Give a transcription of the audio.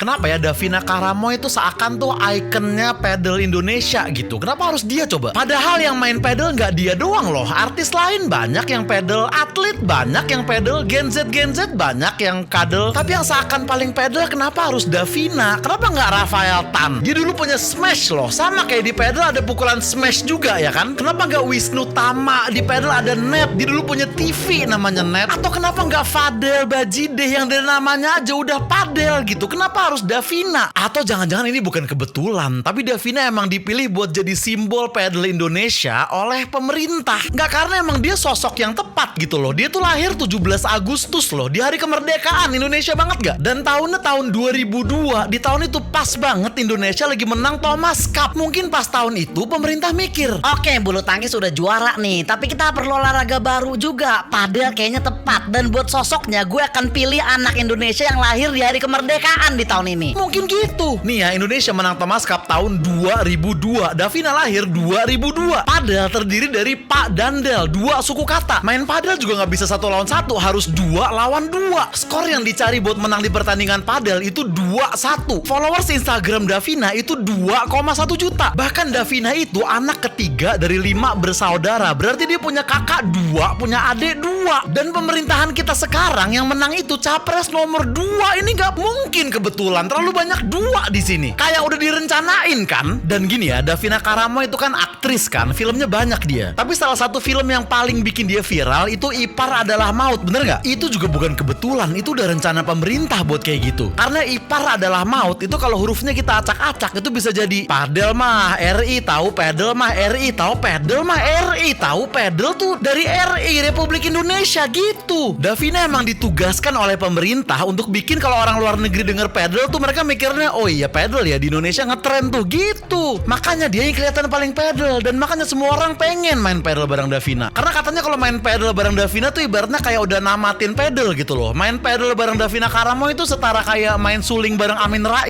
Kenapa ya Davina Karamo itu seakan tuh ikonnya pedal Indonesia gitu? Kenapa harus dia coba? Padahal yang main pedal nggak dia doang loh. Artis lain banyak yang pedal, atlet banyak yang pedal, Gen Z banyak yang kadel. Tapi yang seakan paling pedal kenapa harus Davina? Kenapa nggak Rafael Tan? Dia dulu punya smash loh. Sama kayak di pedal ada pukulan smash juga ya kan? Kenapa nggak Wisnu Tama? Di pedal ada Net. Dia dulu punya TV namanya Net. Atau kenapa nggak Fadel Bajideh yang dari namanya aja udah padel gitu? Kenapa harus Davina? Atau jangan-jangan ini bukan kebetulan, tapi Davina emang dipilih buat jadi simbol pedal Indonesia oleh pemerintah. Nggak karena emang dia sosok yang tepat gitu loh. Dia tuh lahir 17 Agustus loh, di hari kemerdekaan Indonesia banget gak? Dan tahunnya tahun 2002. Di tahun itu pas banget Indonesia lagi menang Thomas Cup. Mungkin pas tahun itu pemerintah mikir, Oke, bulu tangkis sudah juara nih, tapi kita perlu olahraga baru juga. Padel kayaknya tepat. Dan buat sosoknya gue akan pilih anak Indonesia yang lahir di hari kemerdekaan di tahun ini. mungkin gitu. Nih ya, Indonesia menang Thomas Cup tahun 2002. Davina lahir 2002. Padel terdiri dari Pak dan Del, dua suku kata. Main padel juga nggak bisa 1 lawan 1, harus 2 lawan 2. Skor yang dicari buat menang di pertandingan padel itu 2-1. Followers Instagram Davina itu 2,1 juta. Bahkan Davina itu anak ketiga dari 5 bersaudara. Berarti dia punya kakak 2, punya adik 2. Dan pemerintahan kita sekarang yang menang itu capres nomor 2. Ini nggak mungkin kebetulan. Terlalu banyak 2 di sini. Kayak udah direncanain kan? Dan gini ya, Davina Karamo itu kan aktris kan, filmnya banyak dia. Tapi salah satu film yang paling bikin dia viral itu Ipar Adalah Maut, bener nggak? Itu juga bukan kebetulan, itu udah rencana pemerintah buat kayak gitu. Karena Ipar Adalah Maut itu kalau hurufnya kita acak-acak itu bisa jadi padel mah RI tahu, pedal mah RI tahu, pedal mah RI tahu, pedal tuh dari RI Republik Indonesia gitu. Davina emang ditugaskan oleh pemerintah untuk bikin kalau orang luar negeri denger pedal tuh mereka mikirnya, oh iya pedal ya di Indonesia ngetren tuh gitu. Makanya dia yang kelihatan paling pedal, dan makanya semua orang pengen main pedal bareng Davina. Karena katanya kalau main pedal bareng Davina tuh ibaratnya kayak udah namatin pedal gitu loh. Main pedal bareng Davina Karamo itu setara kayak main suling bareng Amin Rais.